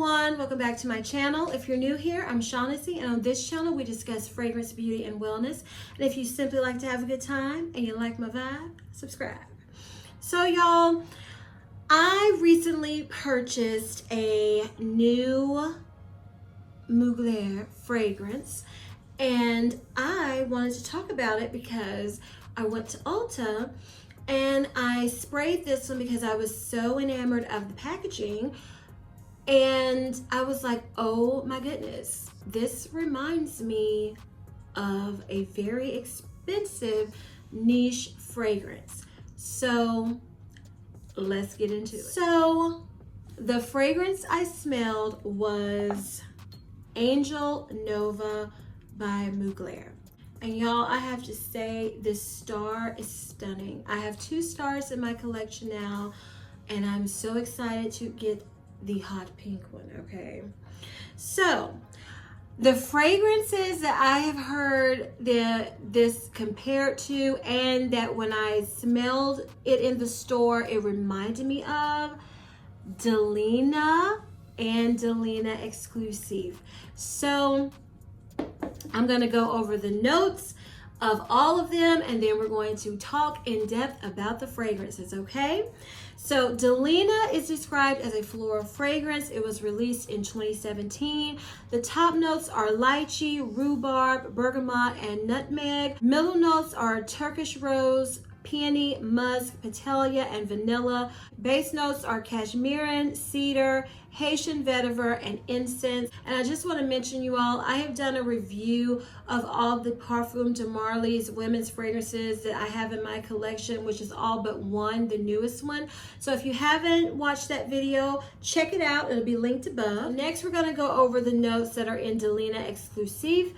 everyone, welcome back to my channel. If you're new here, I'm Shaughnessy, and on this channel we discuss fragrance, beauty, and wellness. And if you simply like to have a good time and you like my vibe, subscribe. So y'all, I recently purchased a new Mugler fragrance, and I wanted to talk about it because I went to Ulta and I sprayed this one because I was so enamored of the packaging. And I was like, oh my goodness, this reminds me of a very expensive niche fragrance. So let's get into it. So the fragrance I smelled was Angel Nova by Mugler. And y'all, I have to say, this star is stunning. I have 2 stars in my collection now, and I'm so excited to get the hot pink one, okay? So the fragrances that I have heard this compared to, and that when I smelled it in the store, it reminded me of Delina and Delina Exclusive. So I'm gonna go over the notes of all of them, and then we're going to talk in depth about the fragrances, okay? So Delina is described as a floral fragrance. It was released in 2017. The top notes are lychee, rhubarb, bergamot, and nutmeg. Middle notes are Turkish rose, peony, musk, petunia, and vanilla. Base notes are cashmere, cedar, Haitian vetiver, and incense. And I just want to mention, you all, I have done a review of all the Parfum de Marly's women's fragrances that I have in my collection, which is all but one, the newest one. So if you haven't watched that video, check it out. It'll be linked above. Next, we're going to go over the notes that are in Delina Exclusive.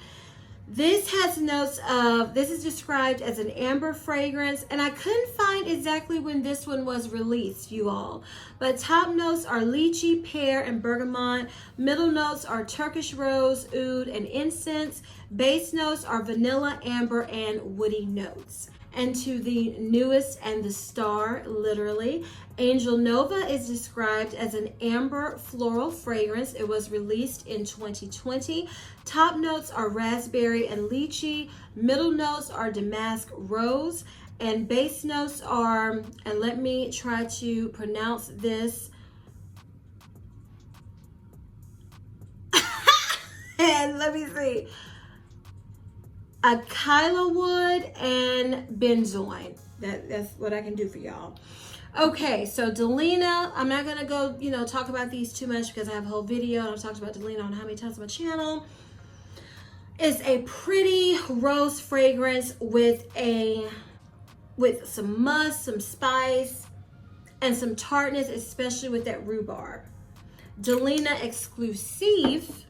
This has notes of, this is described as an amber fragrance, and I couldn't find exactly when this one was released, you all. But top notes are lychee, pear, and bergamot. Middle notes are Turkish rose, oud, and incense. Base notes are vanilla, amber, and woody notes. And to the newest and the star, literally, Angel Nova is described as an amber floral fragrance. It was released in 2020. Top notes are raspberry and lychee. Middle notes are damask rose. And base notes are, and let me try to pronounce this, and let me see, Acacia wood and benzoin. That's what I can do for y'all. Okay, so Delina, I'm not gonna go, talk about these too much because I have a whole video and I've talked about Delina on how many times on my channel. It's a pretty rose fragrance with some musk, some spice, and some tartness, especially with that rhubarb. Delina Exclusive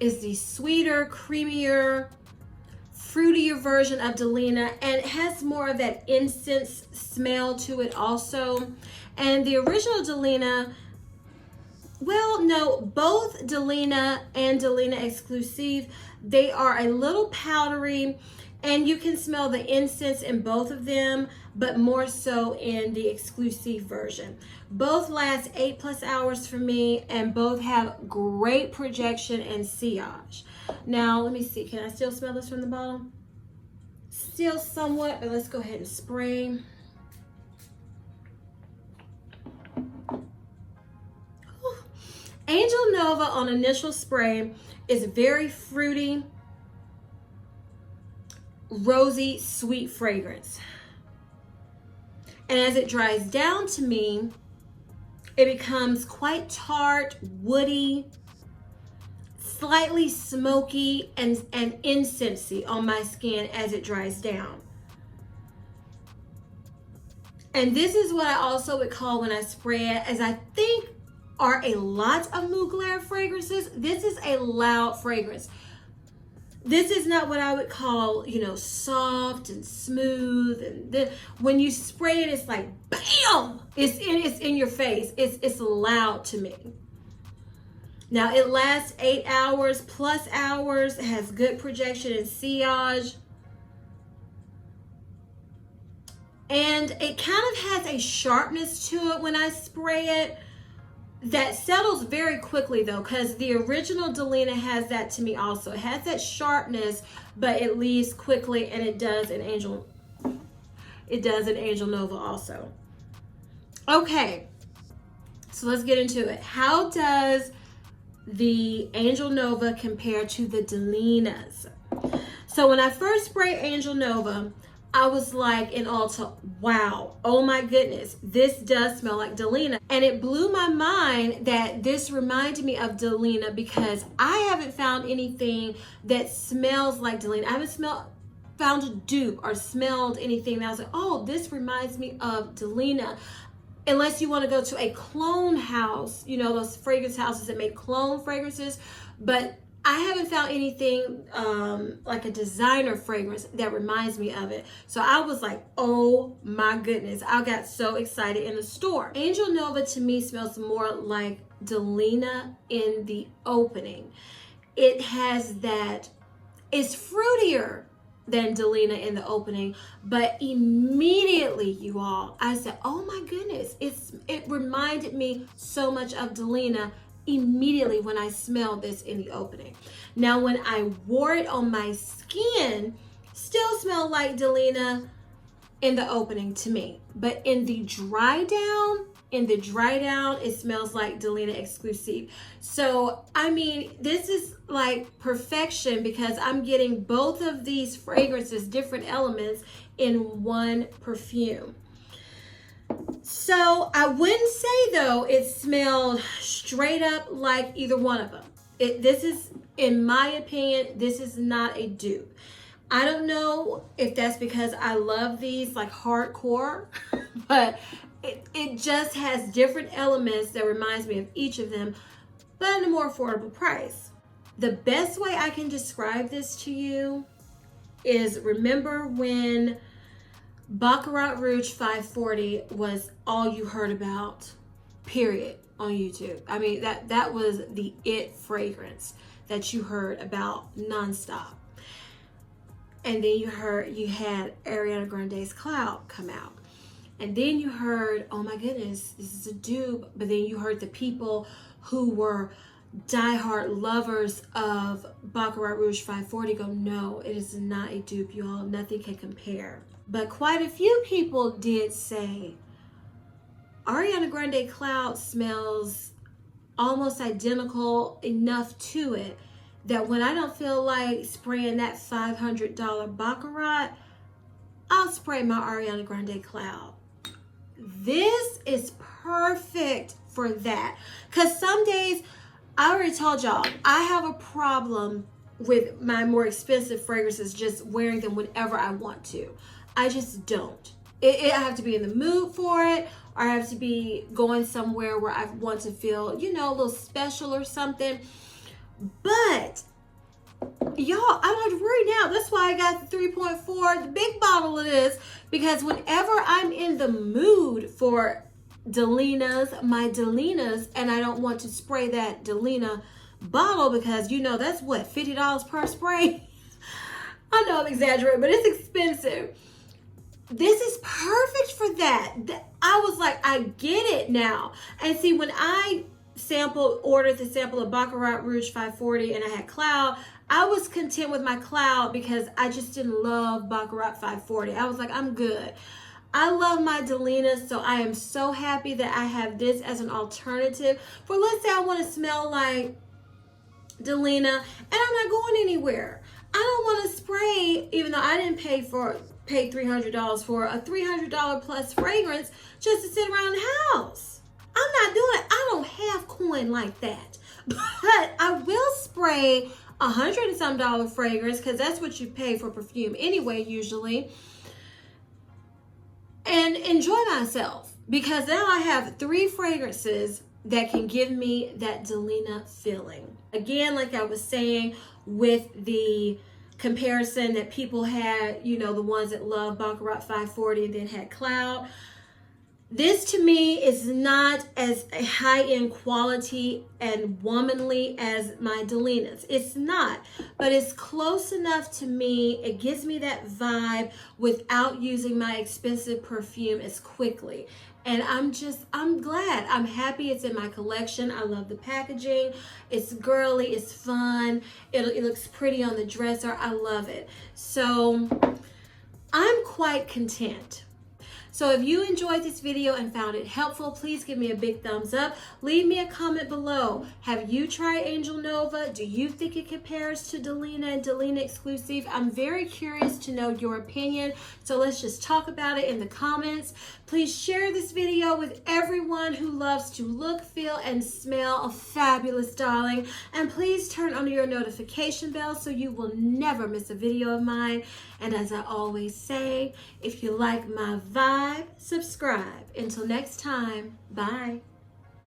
is the sweeter, creamier, fruitier version of Delina, and it has more of that incense smell to it also. And the original Delina, well, no, both Delina and Delina Exclusive, they are a little powdery, and you can smell the incense in both of them, but more so in the Exclusive version. Both last 8+ hours for me, and both have great projection and sillage. Now, let me see. Can I still smell this from the bottle? Still somewhat, but let's go ahead and spray. Angel Nova on initial spray is very fruity, rosy, sweet fragrance. And as it dries down to me, it becomes quite tart, woody, slightly smoky, and incensey on my skin as it dries down. And this is what I also would call, when I spray it, as I think are a lot of Mugler fragrances, this is a loud fragrance. This is not what I would call, soft and smooth. And when you spray it, it's like, bam! It's in your face. It's loud to me. Now, it lasts 8 hours plus hours. It has good projection and sillage. And it kind of has a sharpness to it when I spray it. that settles very quickly though, because the original Delina has that to me also. It has that sharpness, but it leaves quickly, and it does an Angel Nova also. Okay, so let's get into it. How does the Angel Nova compare to the Delinas? So when I first sprayed Angel Nova, I was like in Ulta, wow, oh my goodness, this does smell like Delina. And it blew my mind that this reminded me of Delina, because I haven't found anything that smells like Delina. I haven't found a dupe or smelled anything that I was like, oh, this reminds me of Delina. Unless you want to go to a clone house, you know, those fragrance houses that make clone fragrances. But I haven't found anything like a designer fragrance that reminds me of it. So I was like, oh my goodness. I got so excited in the store. Angel Nova to me smells more like Delina in the opening. It has that, it's fruitier than Delina in the opening, but immediately, you all, I said, oh my goodness, it reminded me so much of Delina immediately when I smelled this in the opening. Now when I wore it on my skin, still smelled like Delina in the opening to me, but in the dry down, it smells like Delina Exclusive. So, I mean, this is like perfection, because I'm getting both of these fragrances, different elements, in one perfume. So, I wouldn't say, though, it smelled straight up like either one of them. This is, in my opinion, this is not a dupe. I don't know if that's because I love these like hardcore, but it just has different elements that reminds me of each of them, but at a more affordable price. The best way I can describe this to you is, remember when Baccarat Rouge 540 was all you heard about, period, on YouTube? I mean, that was the it fragrance that you heard about nonstop. And then you had Ariana Grande's Cloud come out. And then you heard, oh my goodness, this is a dupe. But then you heard the people who were diehard lovers of Baccarat Rouge 540 go, no, it is not a dupe, y'all. Nothing can compare. But quite a few people did say, Ariana Grande Cloud smells almost identical enough to it that when I don't feel like spraying that $500 Baccarat, I'll spray my Ariana Grande Cloud. This is perfect for that. Because some days, I already told y'all, I have a problem with my more expensive fragrances just wearing them whenever I want to. I just don't. I have to be in the mood for it, or I have to be going somewhere where I want to feel, you know, a little special or something. But y'all, I don't have to worry now. That's why I got the 3.4, the big bottle of this, because whenever I'm in the mood for my Delinas, and I don't want to spray that Delina bottle, because you know that's what, $50 per spray. I know I'm exaggerating, but it's expensive. This is perfect for that. I was like, I get it now. And see, when I ordered the sample of Baccarat Rouge 540 and I had Cloud, I was content with my Cloud because I just didn't love Baccarat 540. I was like, I'm good. I love my Delina, so I am so happy that I have this as an alternative for, let's say I want to smell like Delina and I'm not going anywhere. I don't want to spray, even though I didn't pay $300 for a $300 plus fragrance just to sit around the house. I'm not doing it. I don't have coin like that. But I will spray $100 and some fragrance, because that's what you pay for perfume anyway, usually, and enjoy myself, because now I have 3 fragrances that can give me that Delina feeling. Again, like I was saying, with the comparison that people had, you know, the ones that love Baccarat 540 and then had Cloud. This to me is not as a high-end quality and womanly as my Delinas. It's not, but it's close enough to me. It gives me that vibe without using my expensive perfume as quickly. And I'm glad. I'm happy it's in my collection. I love the packaging. It's girly, it's fun. It looks pretty on the dresser. I love it. So I'm quite content. So if you enjoyed this video and found it helpful, please give me a big thumbs up. Leave me a comment below. Have you tried Angel Nova? Do you think it compares to Delina and Delina Exclusive? I'm very curious to know your opinion. So let's just talk about it in the comments. Please share this video with everyone who loves to look, feel, and smell a fabulous darling. And please turn on your notification bell so you will never miss a video of mine. And as I always say, if you like my vibe, subscribe. Until next time, bye.